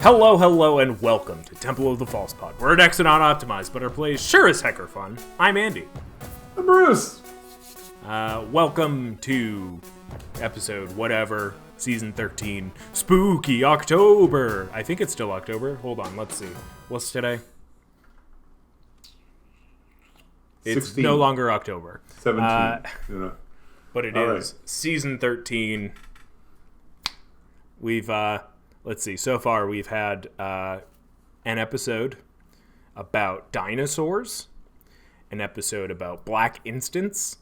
Hello, and welcome to Temple of the False Pod. We're decks are not optimized, but our plays sure as heck are fun. I'm Andy. I'm Bruce. Welcome to episode whatever, season 13, Spooky October. I think it's still October. Hold on, let's see. What's today? It's 16. no longer October. 17. But it All is right. season 13. We've, let's see, so far we've had an episode about dinosaurs, an episode about Black Instance,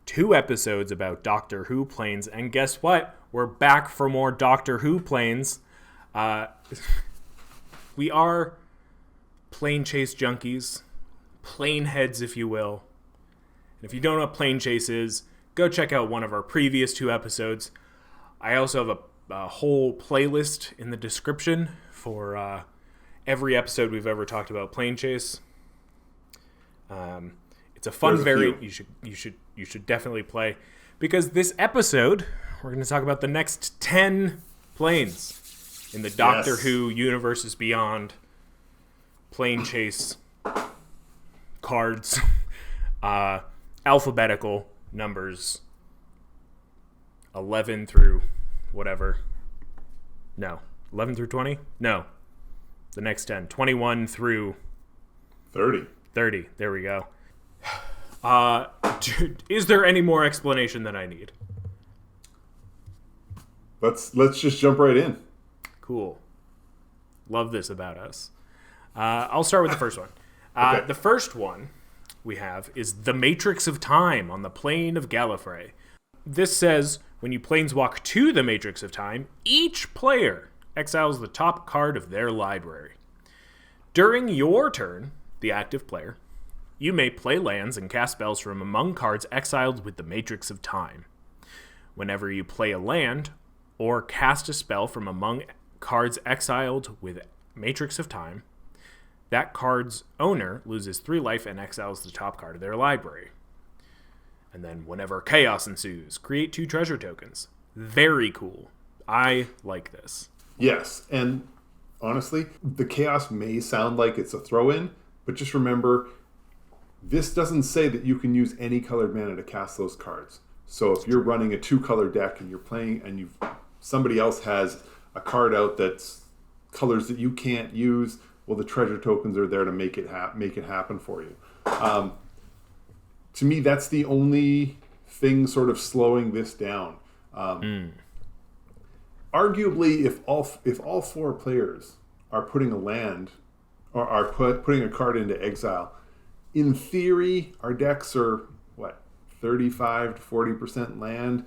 2 episodes about Doctor Who planes, and guess what? We're back for more Doctor Who planes. We are plane chase junkies, plane heads, if you will. And if you don't know what plane chase is, go check out one of our previous 2 episodes. I also have a whole playlist in the description for every episode we've ever talked about plane chase. It's a fun variant you should definitely play, because this episode we're going to talk about the next 10 planes in the Doctor Who Universes Beyond plane chase cards, alphabetical numbers 11 through whatever. No. 11 through 20? No. The next 10. 21 through 30. 30. There we go. Is there any more explanation that I need? Let's just jump right in. Cool. Love this about us. I'll start with the first one. Okay. The first one we have is the Matrix of Time on the plane of Gallifrey. This says, when you planeswalk to the Matrix of Time, each player exiles the top card of their library. During your turn, the active player, you may play lands and cast spells from among cards exiled with the Matrix of Time. Whenever you play a land or cast a spell from among cards exiled with Matrix of Time, that card's owner loses 3 life and exiles the top card of their library. And then whenever chaos ensues, create 2 treasure tokens. Very cool. I like this. Yes, and honestly, the chaos may sound like it's a throw-in, but just remember, this doesn't say that you can use any colored mana to cast those cards. So if you're running a 2-color deck and you're playing and somebody else has a card out that's colors that you can't use, well, the treasure tokens are there to make it happen for you. To me, that's the only thing sort of slowing this down. Arguably, if all 4 players are putting a land or are putting a card into exile, in theory, our decks are 35 to 40% land.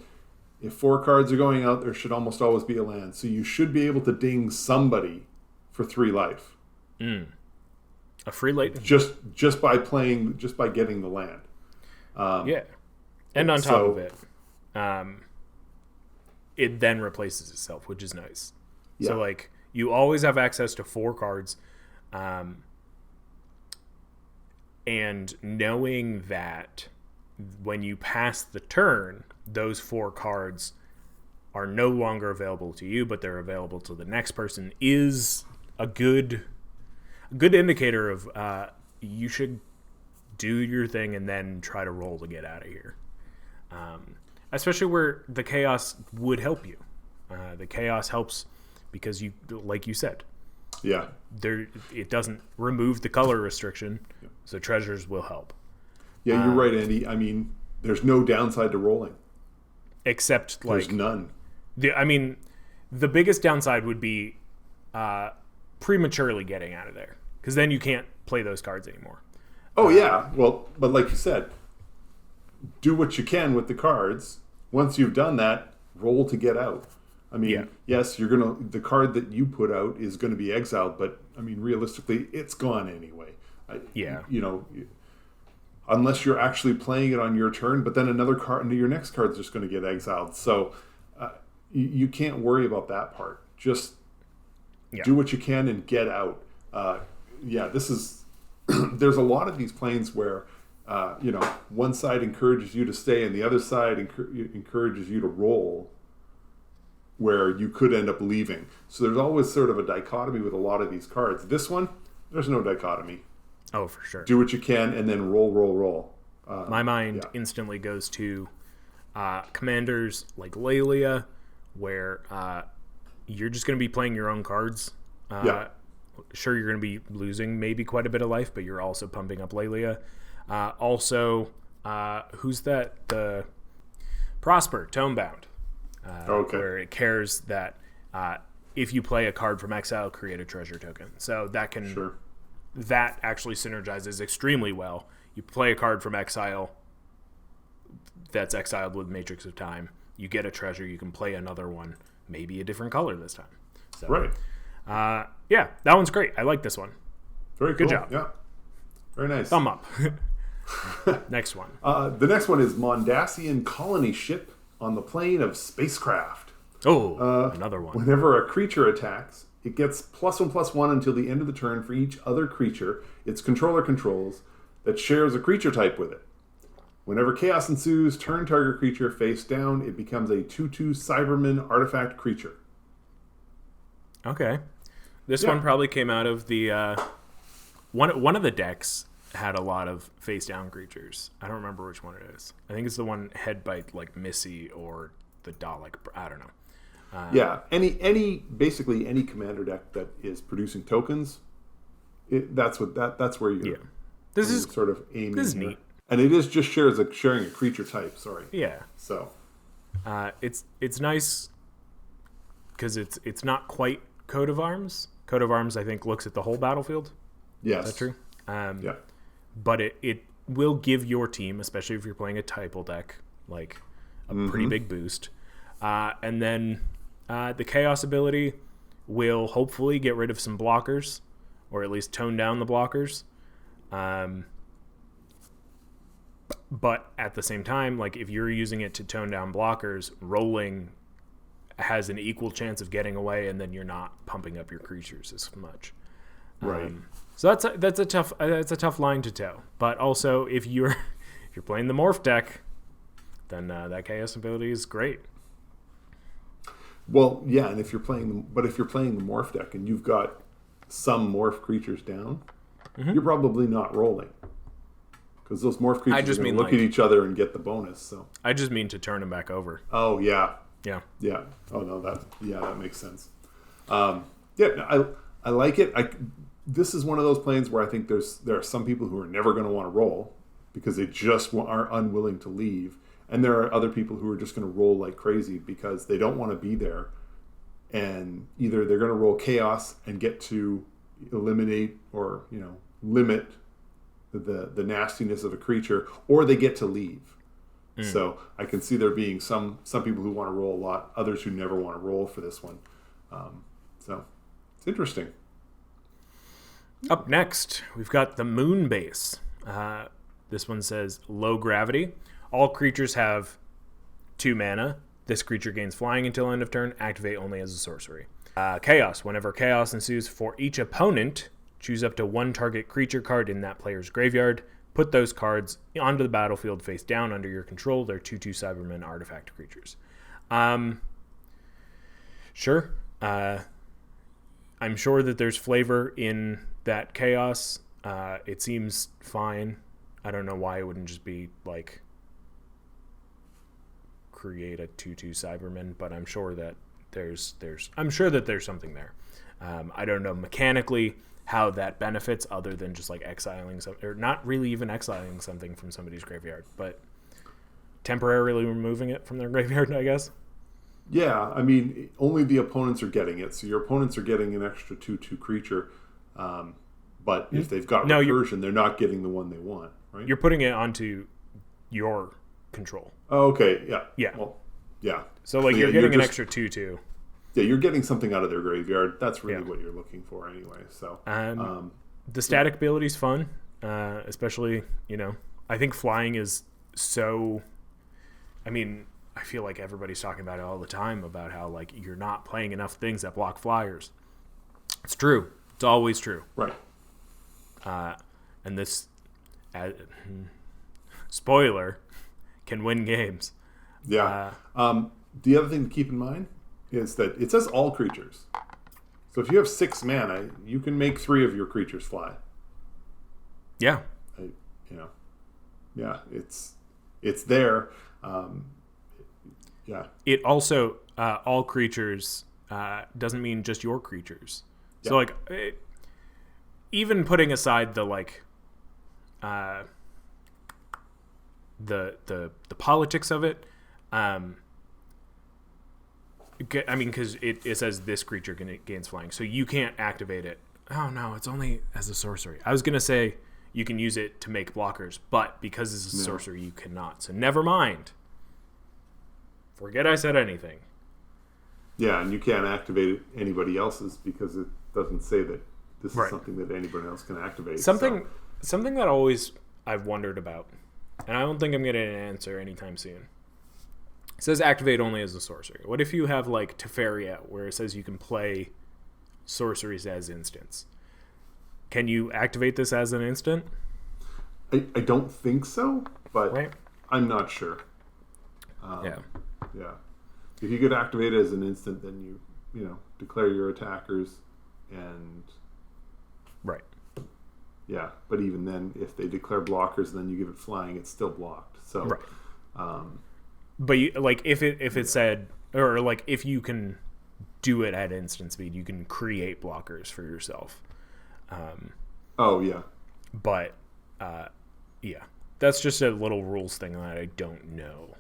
If 4 cards are going out, there should almost always be a land. So you should be able to ding somebody for 3 life. A free late Just by getting the land. Yeah. And on top of it, it then replaces itself, which is nice. Yeah. So, you always have access to 4 cards. And knowing that when you pass the turn, those 4 cards are no longer available to you, but they're available to the next person, is a good indicator of you should do your thing and then try to roll to get out of here. Especially where the chaos would help you. The chaos helps because you, like you said, it doesn't remove the color restriction, so treasures will help. Yeah, you're right, Andy. I mean, there's no downside to rolling. Except, there's none. The biggest downside would be prematurely getting out of there, because then you can't play those cards anymore. Oh, yeah. Well, but like you said, do what you can with the cards. Once you've done that, roll to get out. Yes, the card that you put out is going to be exiled, but realistically, it's gone anyway. Unless you're actually playing it on your turn, but then another card, your next card's just going to get exiled. So you can't worry about that part. Just do what you can and get out. This is. There's a lot of these planes where, one side encourages you to stay and the other side encourages you to roll. where you could end up leaving. So there's always sort of a dichotomy with a lot of these cards. This one, there's no dichotomy. Oh, for sure. Do what you can and then roll. My mind instantly goes to commanders like Lelia, where you're just going to be playing your own cards. Sure, you're going to be losing maybe quite a bit of life, but you're also pumping up Lelia. Who's that? The Prosper, Tomebound. Where it cares that if you play a card from exile, create a treasure token. So that can... Sure. That actually synergizes extremely well. You play a card from exile that's exiled with Matrix of Time. You get a treasure. You can play another one, maybe a different color this time. So, right. That one's great. I like this one. Very good cool. job. Yeah. Very nice. Thumb up. Next one. The next one is Mondasian Colony Ship on the plane of Spacecraft. Oh, another one. Whenever a creature attacks, it gets +1/+1 until the end of the turn for each other creature its controller controls that shares a creature type with it. Whenever chaos ensues, turn target creature face down. It becomes a 2/2 Cyberman artifact creature. Okay. This one probably came out of the... One of the decks had a lot of face down creatures. I don't remember which one it is. I think it's the one Headbite like Missy or the Dalek. I don't know. Basically any commander deck that is producing tokens, that's where you this is sort of aiming. This is neat, and it is just sharing a creature type. Sorry. Yeah. So, it's nice because it's not quite Coat of Arms. Coat of Arms, I think, looks at the whole battlefield. Yes. Is that true? Yeah. But it will give your team, especially if you're playing a Typal deck, like a pretty big boost. And then the Chaos ability will hopefully get rid of some blockers, or at least tone down the blockers. But at the same time, like if you're using it to tone down blockers, rolling has an equal chance of getting away, and then you're not pumping up your creatures as much. Right. So that's a tough line to toe. But also, if you're playing the Morph deck, then that Chaos ability is great. Well, yeah, and if you're playing the Morph deck and you've got some Morph creatures down, you're probably not rolling because those Morph creatures are going to look at each other and get the bonus. So I just mean to turn them back over. Oh yeah. Yeah. Oh no, that makes sense. I like it. This is one of those planes where I think there are some people who are never going to want to roll because they just are unwilling to leave. And there are other people who are just going to roll like crazy because they don't want to be there. And either they're going to roll chaos and get to eliminate or, limit the nastiness of a creature, or they get to leave. So I can see there being some people who want to roll a lot, others who never want to roll for this one. So it's interesting. Up next, we've got the Moon Base. This one says low gravity. All creatures have 2 mana. This creature gains flying until end of turn. Activate only as a sorcery. Chaos. Whenever chaos ensues for each opponent, choose up to 1 target creature card in that player's graveyard. Put those cards onto the battlefield face down under your control. They're 2/2 Cybermen artifact creatures. Sure. I'm sure that there's flavor in that chaos. It seems fine. I don't know why it wouldn't just be like create a 2/2 Cyberman, but I'm sure that there's something there. I don't know mechanically how that benefits other than just like exiling something, or not really even exiling something from somebody's graveyard, but temporarily removing it from their graveyard, I guess. Yeah, I mean, only the opponents are getting it. So your opponents are getting an extra 2/2 creature. But if they've got recursion, they're not getting the one they want, right? You're putting it onto your control. Oh, okay. Yeah. Yeah. Well, yeah. So like you're getting an extra 2/2. Yeah, you're getting something out of their graveyard. That's really what you're looking for anyway. So the static ability is fun, especially, I think flying is so... I mean, I feel like everybody's talking about it all the time about how like you're not playing enough things that block flyers. It's true. It's always true. Right. And this, spoiler, can win games. Yeah. The other thing to keep in mind is that it says all creatures. So if you have 6 mana, you can make 3 of your creatures fly. Yeah. Yeah, it's there. Yeah. It also, all creatures doesn't mean just your creatures. So, like, even putting aside the, like, the politics of it, I mean, because it says this creature gains flying, so you can't activate it. Oh, no, it's only as a sorcery. I was going to say you can use it to make blockers, but because it's a sorcery, you cannot. So never mind. Forget I said anything. Yeah, and you can't activate anybody else's because it doesn't say that this is something that anybody else can activate. Something that always I've wondered about, and I don't think I'm getting an answer anytime soon. It says activate only as a sorcery. What if you have like Teferi, where it says you can play sorceries as instants? Can you activate this as an instant? I don't think so, but I'm not sure. Yeah. If you could activate it as an instant, then you declare your attackers and yeah. But even then, if they declare blockers, and then you give it flying, it's still blocked. So but you, like if it said, or like if you can do it at instant speed, you can create blockers for yourself. But yeah, that's just a little rules thing that I don't know.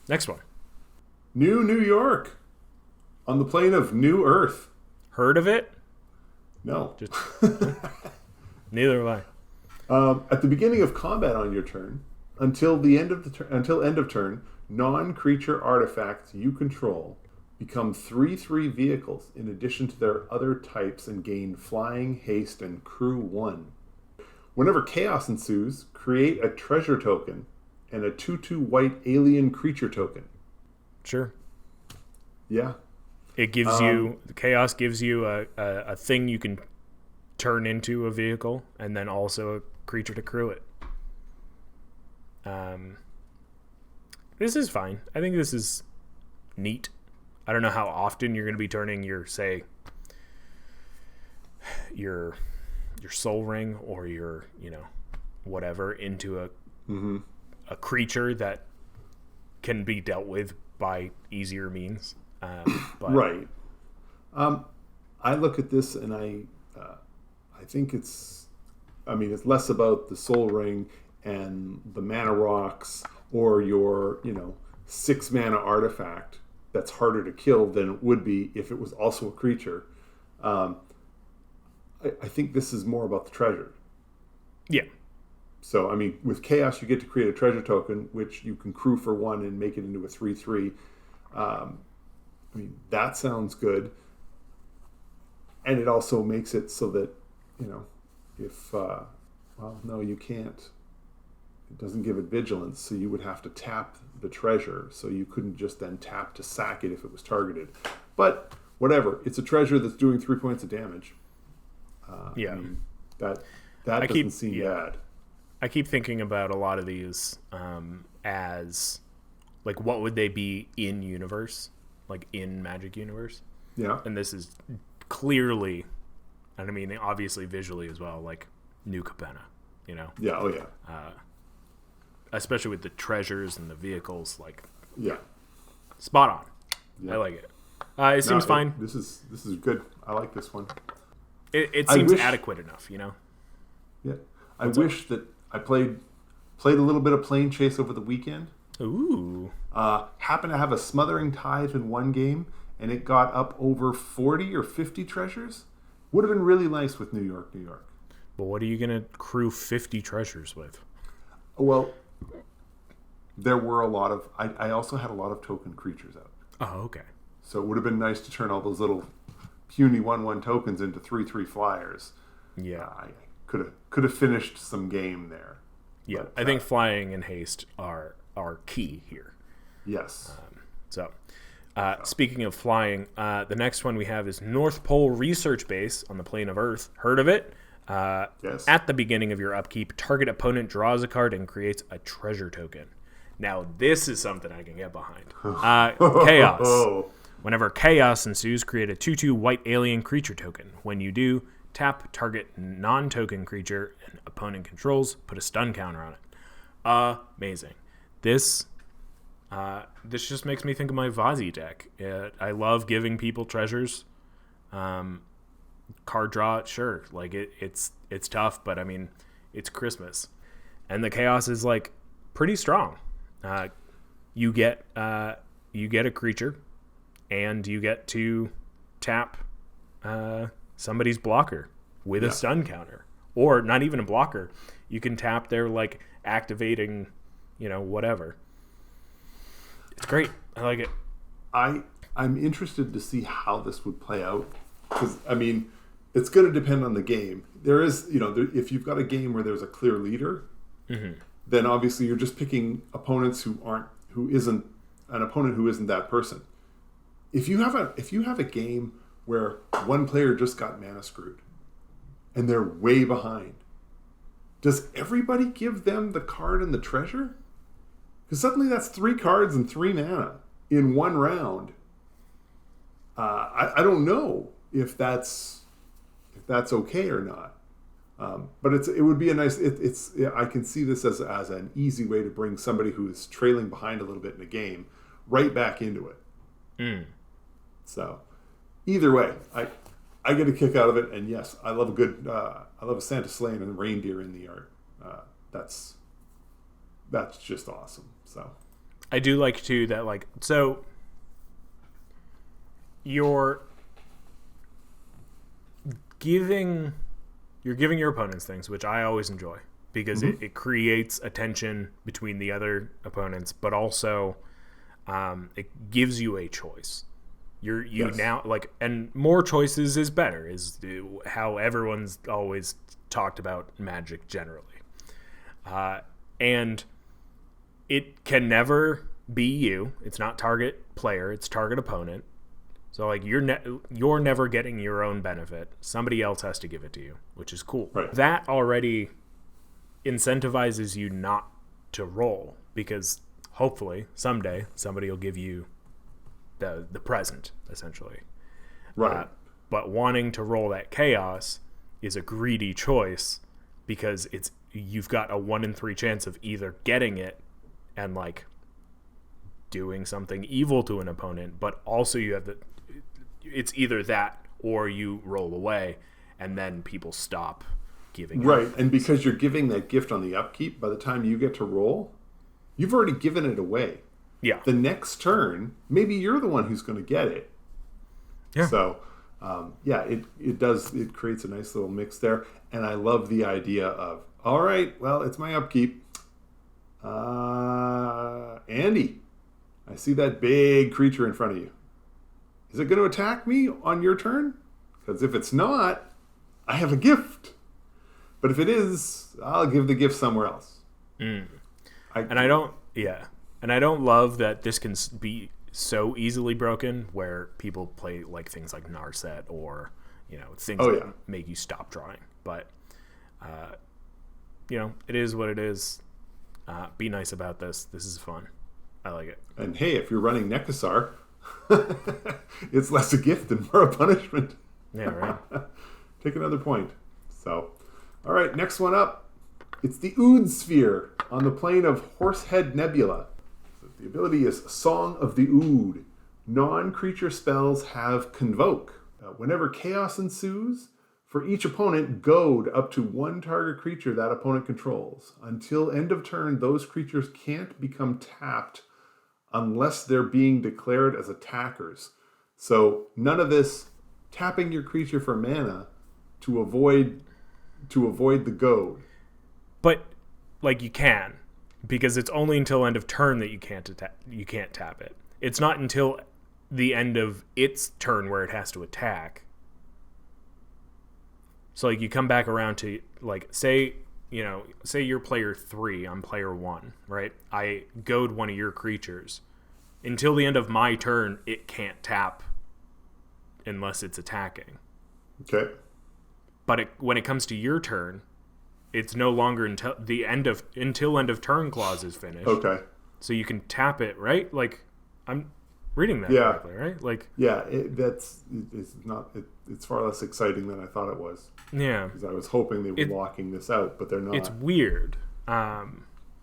Next one. New York on the plane of New Earth. Heard of it? No. Neither have I. At the beginning of combat on your turn, until end of turn, non-creature artifacts you control become 3/3 vehicles in addition to their other types and gain flying, haste, and crew 1. Whenever chaos ensues, create a treasure token and a 2/2 white alien creature token. Sure. Yeah. It gives you, chaos gives you a thing you can turn into a vehicle, and then also a creature to crew it. This is fine. I think this is neat. I don't know how often you're going to be turning your soul ring or your, whatever into a creature that can be dealt with by easier means. But right. I look at this and I think it's less about the soul ring and the mana rocks or your 6 mana artifact that's harder to kill than it would be if it was also a creature. I think this is more about the treasure. Yeah. So, with Chaos, you get to create a treasure token, which you can crew for 1 and make it into a 3/3. That sounds good. And it also makes it so that, if, no, you can't. It doesn't give it vigilance, so you would have to tap the treasure, so you couldn't just then tap to sack it if it was targeted. But whatever, it's a treasure that's doing 3 points of damage. That doesn't seem bad. I keep thinking about a lot of these as, like, what would they be in universe, like in Magic Universe? Yeah. And this is clearly, and obviously visually as well, like New Capenna, Yeah, oh yeah. Especially with the treasures and the vehicles, like, spot on. Yeah. I like it. It seems fine. This is good. I like this one. It seems adequate enough, Yeah. I wish that I played a little bit of Plane Chase over the weekend. Ooh. Happened to have a Smothering Tithe in one game, and it got up over 40 or 50 treasures. Would have been really nice with New York. But what are you going to crew 50 treasures with? Well, there were a lot of... I also had a lot of token creatures out. Oh, okay. So it would have been nice to turn all those little puny 1/1 tokens into 3/3 flyers. Yeah. I could have finished some game there. Yeah, but, I think flying and haste are key here. Yes. Speaking of flying, the next one we have is North Pole Research Base on the plane of Earth. Heard of it? Yes. At the beginning of your upkeep, target opponent draws a card and creates a treasure token. Now, this is something I can get behind. Chaos. Whenever chaos ensues, create a 2/2 white alien creature token. When you do, tap target non-token creature and opponent controls. Put a stun counter on it. Amazing. This just makes me think of my Vazi deck. I love giving people treasures. Card draw, sure. Like it's tough, but I mean, it's Christmas, and the chaos is like pretty strong. You get a creature, and you get to tap somebody's blocker with a stun counter, or not even a blocker. You can tap their like activating, whatever. It's great. I like it. I'm interested to see how this would play out, because I mean, it's going to depend on the game. There is, if you've got a game where there's a clear leader, then obviously you're just picking opponents who isn't an opponent who isn't that person. If you have a game where one player just got mana screwed and they're way behind, does everybody give them the card and the treasure? Because suddenly that's 3 cards and 3 mana in one round. I don't know if that's okay or not. But it would be a nice. I can see this as an easy way to bring somebody who is trailing behind a little bit in a game right back into it. So either way, I get a kick out of it, and yes, I love a Santa sleigh and a reindeer in the yard. That's just awesome. So I do like too that so you're giving your opponents things, which I always enjoy, because it creates a tension between the other opponents, but also it gives you a choice. Now and more choices is better, is how everyone's always talked about Magic generally. And it can never be you. It's not target player, it's target opponent. So you're never getting your own benefit. Somebody else has to give it to you, which is cool. Right. That already incentivizes you not to roll, because hopefully someday somebody will give you the present, essentially. Right. But wanting to roll that chaos is a greedy choice, because you've got a 1 in 3 chance of either getting it and doing something evil to an opponent, but also you have it's either that or you roll away, and then people stop giving. Right, and because you're giving that gift on the upkeep, by the time you get to roll, you've already given it away. Yeah. The next turn, maybe you're the one who's going to get it. Yeah. So, it creates a nice little mix there, and I love the idea of, all right, well, it's my upkeep. Andy, I see that big creature in front of you. Is it going to attack me on your turn? Because if it's not, I have a gift. But if it is, I'll give the gift somewhere else. I don't love that this can be so easily broken, where people play things like Narset or things that make you stop drawing. But it is what it is. Be nice about this. This is fun. I like it. And hey, if you're running Nekasar, it's less a gift and more a punishment. Yeah, right. Take another point. So, all right, next one up. It's the Ood Sphere on the plane of Horsehead Nebula. The ability is Song of the Ood. Non-creature spells have Convoke. Whenever chaos ensues, for each opponent, goad up to 1 target creature that opponent controls. Until end of turn, those creatures can't become tapped unless they're being declared as attackers. So none of this tapping your creature for mana to avoid the goad. But you can, because it's only until end of turn that you can't tap it. It's not until the end of its turn where it has to attack. So you come back around to say you're player 3, I'm player 1, right? I goad one of your creatures. Until the end of my turn, it can't tap unless it's attacking. Okay. But when it comes to your turn, it's no longer until end of turn clause is finished. Okay. So you can tap it, right? reading that Yeah. correctly, right? Like, Yeah, it's far less exciting than I thought it was. yeah, Because I was hoping they were locking this out, but they're not. it's weird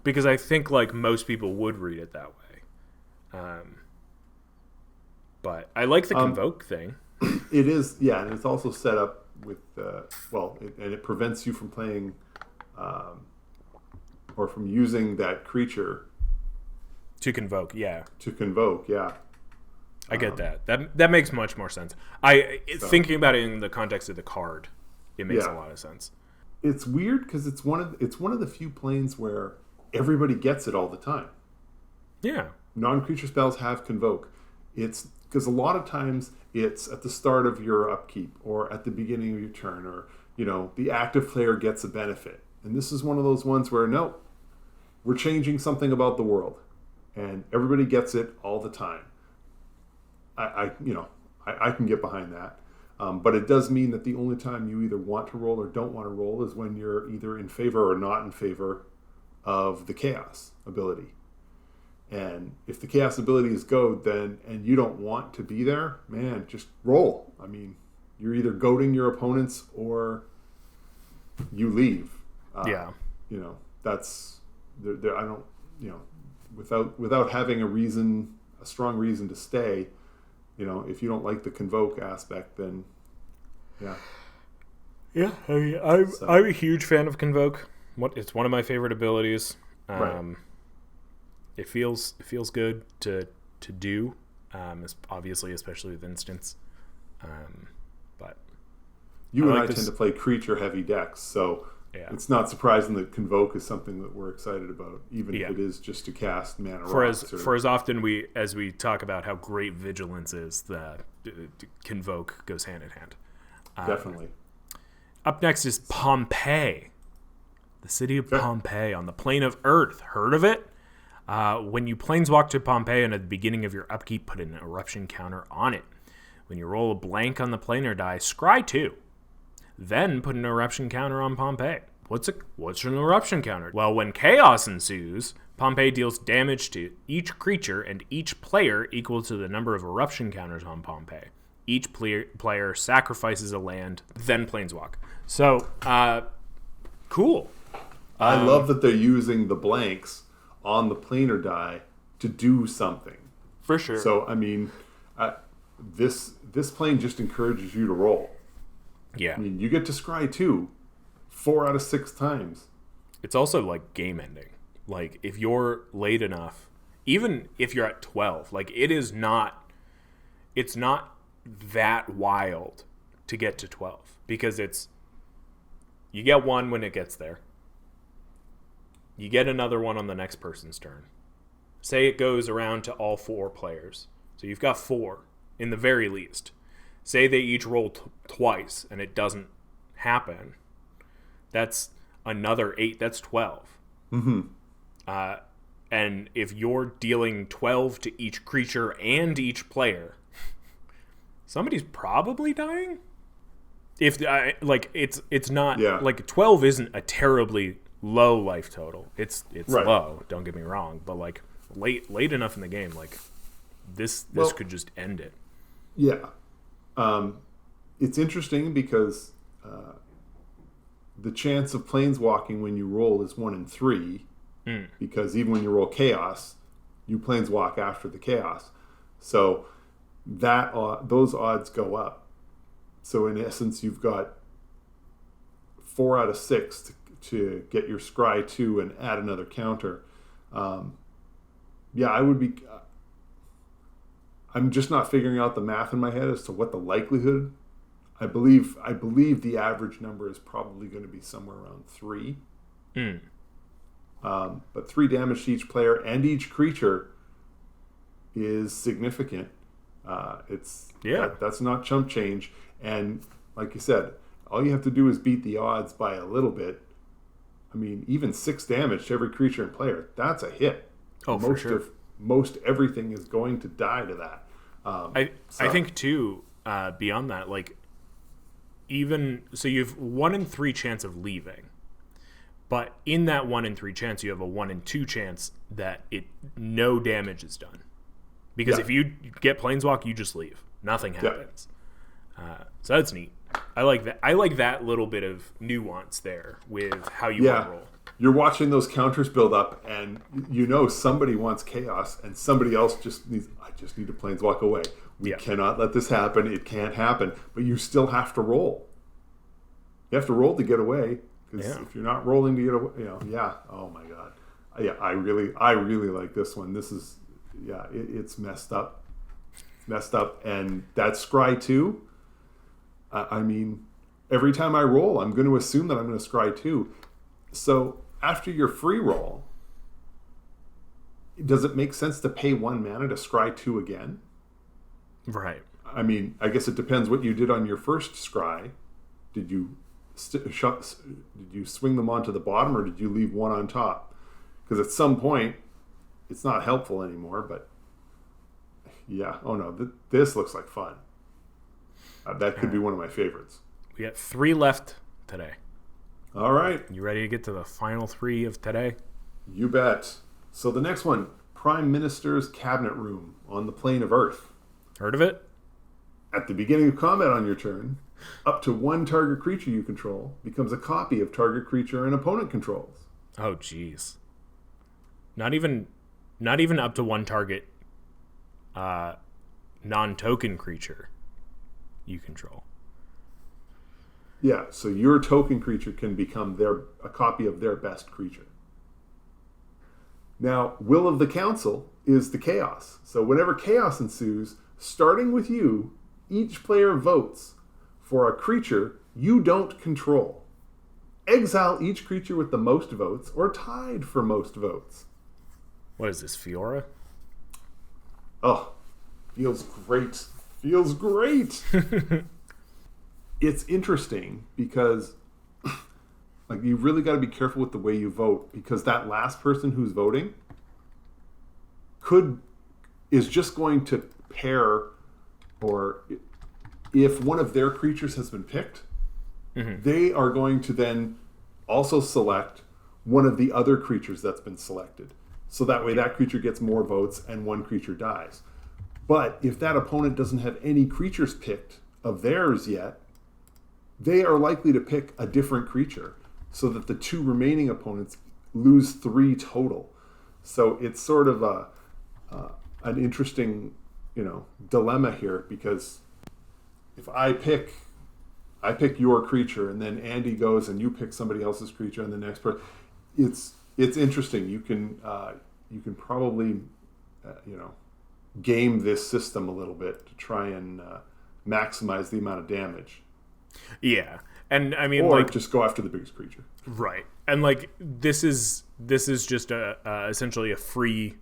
because I think like most people would read it that way. But I like the convoke thing. It is, yeah, and it's also set up with and it prevents you from playing or from using that creature To convoke, yeah. to convoke. Yeah, I get that. That makes much more sense. Thinking about it in the context of the card, it makes a lot of sense. It's weird because it's one of the few planes where everybody gets it all the time. Yeah. Non-creature spells have convoke. It's because a lot of times it's at the start of your upkeep or at the beginning of your turn, or the active player gets a benefit. And this is one of those ones where no, we're changing something about the world, and everybody gets it all the time. I can get behind that. But it does mean that the only time you either want to roll or don't want to roll is when you're either in favor or not in favor of the chaos ability. And if the chaos ability is goad, and you don't want to be there, man, just roll. I mean, you're either goading your opponents or you leave. That's I don't, without having a strong reason to stay. If you don't like the convoke aspect, then yeah. I mean, I'm a huge fan of convoke. It's one of my favorite abilities. Right. It feels good to do, obviously, especially with instants. But you and I tend to play creature heavy decks, so it's not surprising that convoke is something that we're excited about, even if it is just to cast mana. For as often as we talk about how great vigilance is, the convoke goes hand in hand. Definitely. Up next is Pompeii, the city of Pompeii on the plane of Earth. Heard of it? When you planeswalk to Pompeii and at the beginning of your upkeep, put an eruption counter on it. When you roll a blank on the planar die, scry 2. Then put an eruption counter on Pompeii. What's an eruption counter? Well, when chaos ensues, Pompeii deals damage to each creature and each player equal to the number of eruption counters on Pompeii. Each player sacrifices a land, then planeswalk. So, cool. I love that they're using the blanks on the planar die to do something. For sure. So, I mean, this plane just encourages you to roll. Yeah. I mean, you get to scry 2 4 out of 6 times. It's also like game ending. Like, if you're late enough, even if you're at 12, like, it's not that wild to get to 12, because you get one when it gets there. You get another one on the next person's turn. Say it goes around to all 4 players. So you've got 4, in the very least. Say they each roll twice and it doesn't happen. That's another 8. That's 12. Mm-hmm. And if you're dealing 12 to each creature and each player, somebody's probably dying. If it's not like 12 isn't a terribly low life total. It's right. Low. Don't get me wrong, but like late enough in the game, like this could just end it. Yeah. It's interesting because the chance of planeswalking when you roll is 1 in 3, because even when you roll chaos, you planeswalk after the chaos. So those odds go up. So in essence, you've got 4 out of 6 to get your scry 2 and add another counter. I would be. I'm just not figuring out the math in my head as to what the likelihood. I believe the average number is probably going to be somewhere around 3. But 3 damage to each player and each creature is significant. That's not chump change. And like you said, all you have to do is beat the odds by a little bit. I mean, even 6 damage to every creature and player, that's a hit. Oh, for sure. Most everything is going to die to that. I think too, beyond that, like, even so, you've 1 in 3 chance of leaving, but in that 1 in 3 chance, you have a 1 in 2 chance that no damage is done. Because if you get Planeswalk, you just leave. Nothing happens. So that's neat. I like that. I like that little bit of nuance there with how you want to roll. You're watching those counters build up, and you know somebody wants chaos, and somebody else just needs, I just need to Planeswalk away. We cannot let this happen. It can't happen. But you still have to roll. You have to roll to get away. Because if you're not rolling to get away, oh my God. Yeah, I really like this one. This is, it's messed up. It's messed up. And that Scry 2, I mean, every time I roll, I'm going to assume that I'm going to Scry 2. So after your free roll, does it make sense to pay 1 mana to Scry 2 again? Right. I mean, I guess it depends what you did on your first Scry. Did you swing them onto the bottom, or did you leave one on top? Because at some point, it's not helpful anymore. But this looks like fun. That could be one of my favorites. We got 3 left today. All right. You ready to get to the final 3 of today? You bet. So the next one, Prime Minister's Cabinet Room on the plane of Earth. Heard of it? At the beginning of combat on your turn, up to 1 target creature you control becomes a copy of target creature an opponent controls. Oh, jeez. Not even up to 1 target non-token creature you control. Yeah, so your token creature can become a copy of their best creature. Now, Will of the Council is the chaos. So whenever chaos ensues, starting with you, each player votes for a creature you don't control. Exile each creature with the most votes or tied for most votes. What is this, Fiora? Oh, feels great. Feels great. It's interesting because like you really got to be careful with the way you vote, because that last person who's voting is just going to pair, or if one of their creatures has been picked, they are going to then also select one of the other creatures that's been selected. So that way that creature gets more votes and one creature dies. But if that opponent doesn't have any creatures picked of theirs yet, they are likely to pick a different creature so that the 2 remaining opponents lose 3 total. So it's sort of an interesting, dilemma here, because if I pick your creature and then Andy goes and you pick somebody else's creature and the next person, it's interesting. You can probably game this system a little bit to try and maximize the amount of damage. Yeah, and I mean, or just go after the biggest creature. Right, and like this is just essentially a free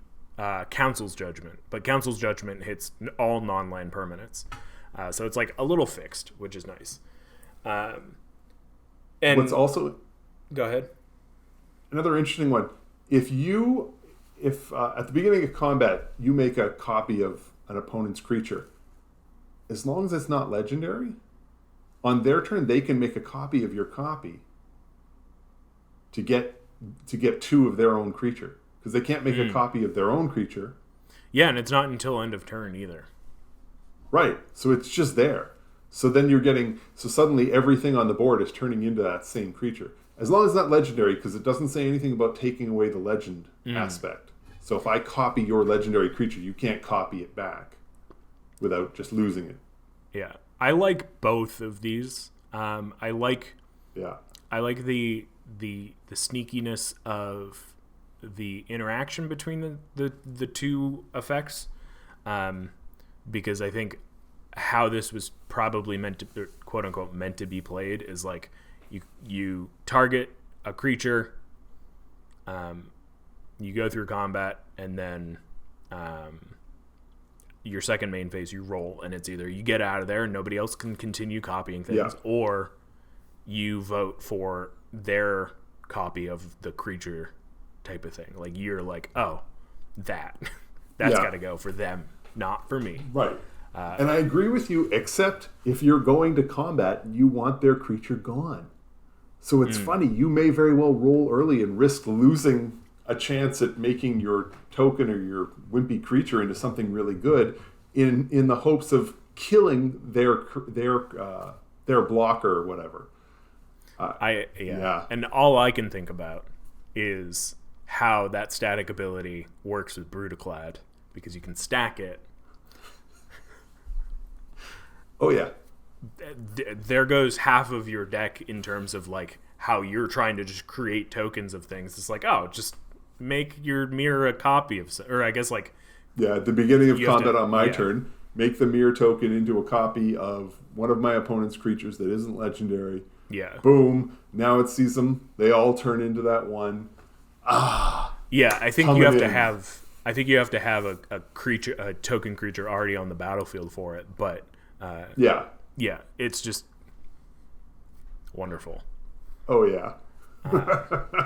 Council's Judgment, but Council's Judgment hits all non-land permanents, so it's like a little fixed, which is nice. And what's also, go ahead. Another interesting one. If at the beginning of combat you make a copy of an opponent's creature, as long as it's not legendary, on their turn they can make a copy of your copy to get 2 of their own creature, because they can't make a copy of their own creature. Yeah, and it's not until end of turn either. Right. So it's just there. So then suddenly everything on the board is turning into that same creature. As long as it's not legendary, because it doesn't say anything about taking away the legend aspect. So if I copy your legendary creature, you can't copy it back without just losing it. Yeah. I like both of these. I like the sneakiness of the interaction between the 2 effects, because I think how this was probably meant to, quote unquote, meant to be played is like you target a creature, you go through combat, and then your second main phase you roll, and it's either you get out of there and nobody else can continue copying things, or you vote for their copy of the creature type of thing. Like you're like, oh, that's got to go for them, not for me. Right. And I agree with you, except if you're going to combat, you want their creature gone. So it's funny, you may very well roll early and risk losing a chance at making your token or your wimpy creature into something really good in the hopes of killing their blocker or whatever. Yeah. And all I can think about is how that static ability works with Brutaclad, because you can stack it. Oh yeah. There goes half of your deck in terms of like how you're trying to just create tokens of things. It's like, oh, just make your mirror a copy of, or I guess like, yeah, at the beginning of combat on my turn, make the mirror token into a copy of one of my opponent's creatures that isn't legendary. Yeah. Boom. Now it sees them. They all turn into that one. Yeah, I think you have to have. I think you have to have a creature, a token creature, already on the battlefield for it. But yeah, it's just wonderful. Oh yeah.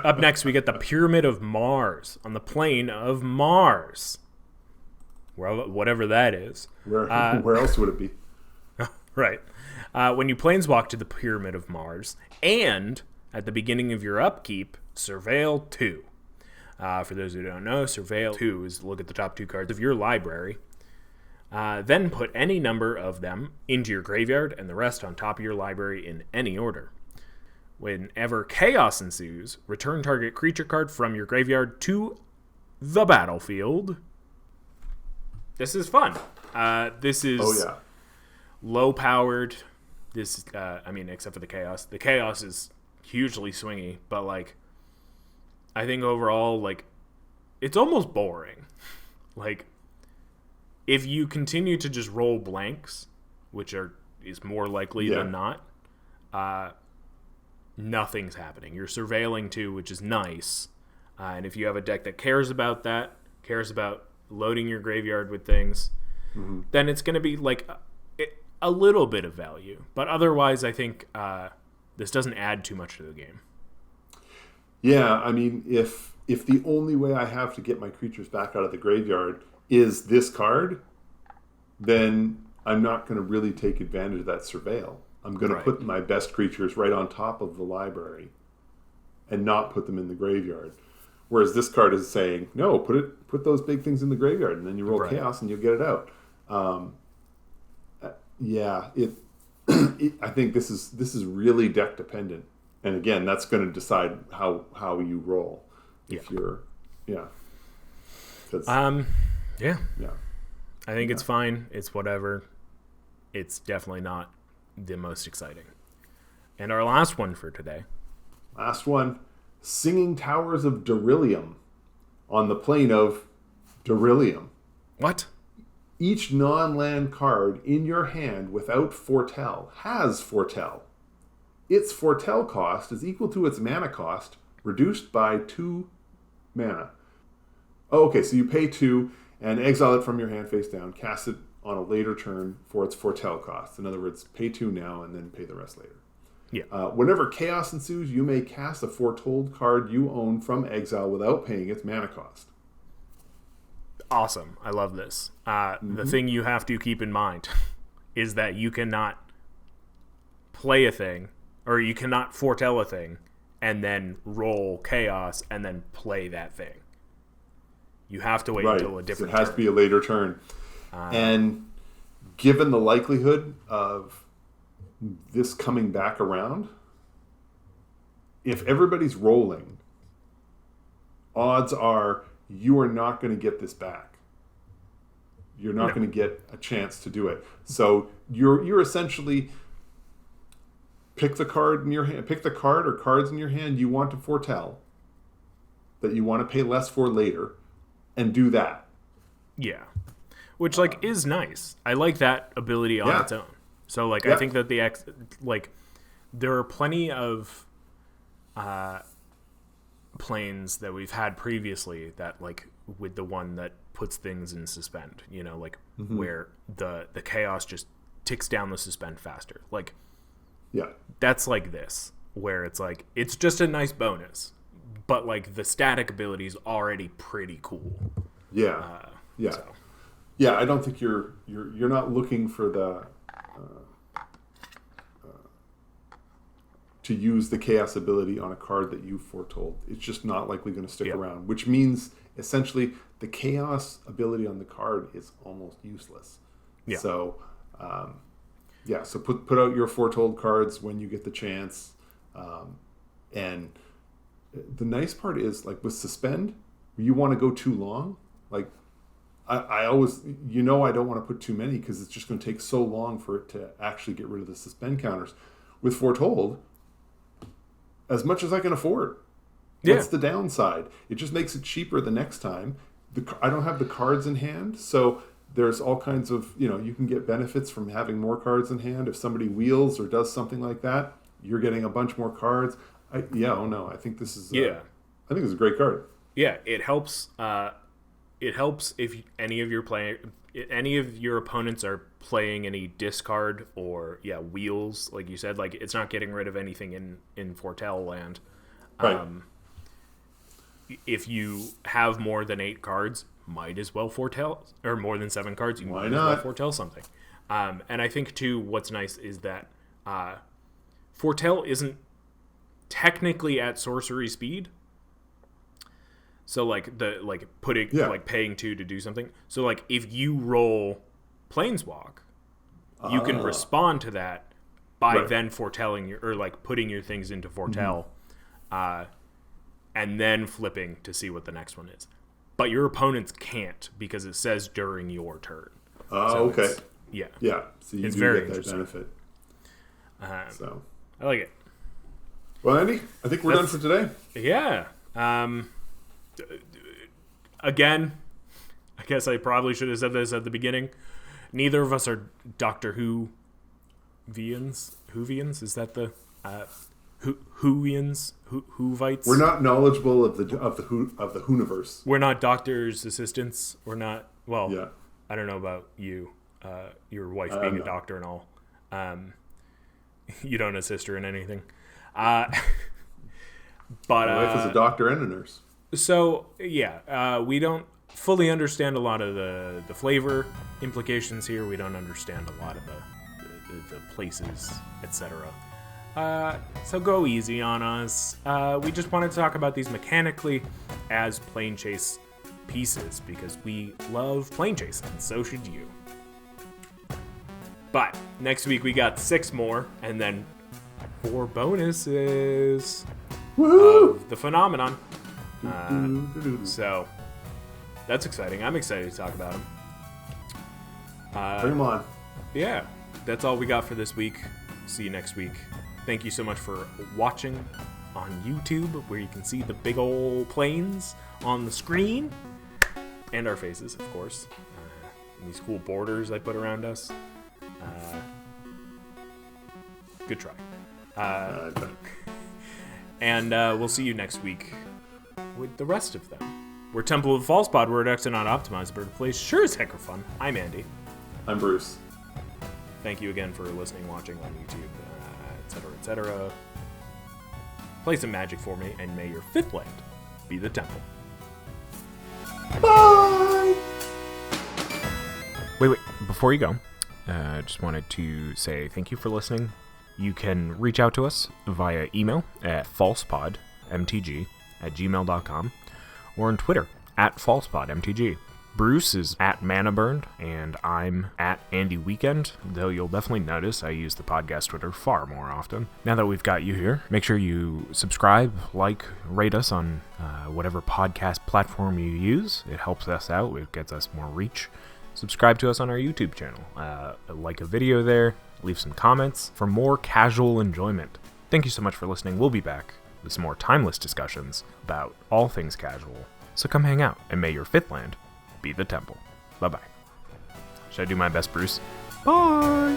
Up next, we get the Pyramid of Mars on the plane of Mars, whatever that is. Where else would it be? Right. When you planeswalk to the Pyramid of Mars, and at the beginning of your upkeep, Surveil 2. For those who don't know, Surveil 2 is look at the top 2 cards of your library. Then put any number of them into your graveyard and the rest on top of your library in any order. Whenever chaos ensues, return target creature card from your graveyard to the battlefield. This is fun. This is low-powered. This, except for the chaos. The chaos is hugely swingy, but like, I think overall, like, it's almost boring. Like, if you continue to just roll blanks, which is more likely than not, nothing's happening. You're surveilling too, which is nice. And if you have a deck that cares about that, cares about loading your graveyard with things, then it's going to be like a little bit of value. But otherwise, I think this doesn't add too much to the game. Yeah, I mean, if the only way I have to get my creatures back out of the graveyard is this card, then I'm not going to really take advantage of that surveil. I'm going to put my best creatures right on top of the library and not put them in the graveyard. Whereas this card is saying, no, put those big things in the graveyard, and then you roll chaos and you'll get it out. I think this is really deck dependent. And again, that's going to decide how you roll. If you're, I think it's fine. It's whatever. It's definitely not the most exciting. And our last one for today. Last one, Singing Towers of Beryllium on the plane of Beryllium. What? Each non-land card in your hand without Foretell has Foretell. Its Foretell cost is equal to its mana cost, reduced by 2 mana. Oh, okay, so you pay 2 and exile it from your hand face down, cast it on a later turn for its Foretell cost. In other words, pay 2 now and then pay the rest later. Yeah. Whenever chaos ensues, you may cast a foretold card you own from exile without paying its mana cost. Awesome. I love this. The thing you have to keep in mind is that you cannot play a thing, or you cannot foretell a thing, and then roll chaos and then play that thing. You have to wait until a different turn. It has to be a later turn. And given the likelihood of this coming back around, if everybody's rolling, odds are you are not going to get this back. You're not going to get a chance to do it. So you're essentially pick the card in your hand, pick the card or cards in your hand you want to foretell that you want to pay less for later, and do that. Yeah, which is nice. I like that ability on its own. So I think that there are plenty of planes that we've had previously that with the one that puts things in suspend, where the chaos just ticks down the suspend faster. That's like this, where it's just a nice bonus, but the static ability is already pretty cool. Yeah. I don't think you're not looking for the to use the chaos ability on a card that you foretold. It's just not likely going to stick around, which means essentially the chaos ability on the card is almost useless. Yeah. So, so put out your foretold cards when you get the chance. And the nice part is, like with suspend, you want to go too long. Like I always, I don't want to put too many because it's just going to take so long for it to actually get rid of the suspend counters. With foretold, as much as I can afford. What's the downside? It just makes it cheaper the next time. I don't have the cards in hand, so there's all kinds of, you can get benefits from having more cards in hand. If somebody wheels or does something like that, you're getting a bunch more cards. I think this is I think it's a great card. Yeah, it helps. It helps if any of your opponents are playing any discard or wheels, like you said. Like, it's not getting rid of anything in Foretell land. Right. If you have more than 8 cards, might as well foretell, or more than 7 cards, you might as well foretell something. And I think too, what's nice is that foretell isn't technically at sorcery speed. So paying 2 to do something. So like if you roll Planeswalk, you can respond to that by then foretelling putting your things into foretell, and then flipping to see what the next one is. But your opponents can't because it says during your turn. Oh, okay. Yeah. So you it's do very get that interesting. benefit. So I like it. Well, Andy, I think we're done for today. Yeah. Again, I guess I probably should have said this at the beginning. Neither of us are Doctor Whovians. Is that the Whovians? Whovites? We're not knowledgeable of the Whoniverse. We're not doctor's assistants. We're not. Well, yeah. I don't know about you. Your wife being a doctor and all. You don't assist her in anything. But my wife is a doctor and a nurse. So we don't fully understand a lot of the flavor implications here. We don't understand a lot of the places, etc. So go easy on us. We just wanted to talk about these mechanically as plane chase pieces because we love plane chase, and so should you. But next week we got 6 more, and then 4 bonuses of the phenomenon. So that's exciting. I'm excited to talk about them. Bring them on. Yeah, that's all we got for this week. See you next week. Thank you so much for watching on YouTube, where you can see the big old planes on the screen and our faces, of course. And these cool borders I put around us. Good try. And we'll see you next week with the rest of them. We're Temple of Falsepod. We're X and not optimized, but a place sure as heck are fun. I'm Andy. I'm Bruce. Thank you again for listening, watching on YouTube, etc., etc. Play some magic for me, and may your 5th land be the temple. Bye! Wait. Before you go, I just wanted to say thank you for listening. You can reach out to us via email at falsepodmtg@gmail.com or on Twitter @falsepodmtg. Bruce is @manaburned, and I'm @AndyWeekend, though you'll definitely notice I use the podcast Twitter far more often. Now that we've got you here, make sure you subscribe, rate us on whatever podcast platform you use. It helps us out. It gets us more reach. Subscribe to us on our YouTube channel. Like a video there. Leave some comments for more casual enjoyment. Thank you so much for listening. We'll be back with some more timeless discussions about all things casual. So come hang out, and may your 5th land be the temple. Bye-bye. Should I do my best, Bruce? Bye!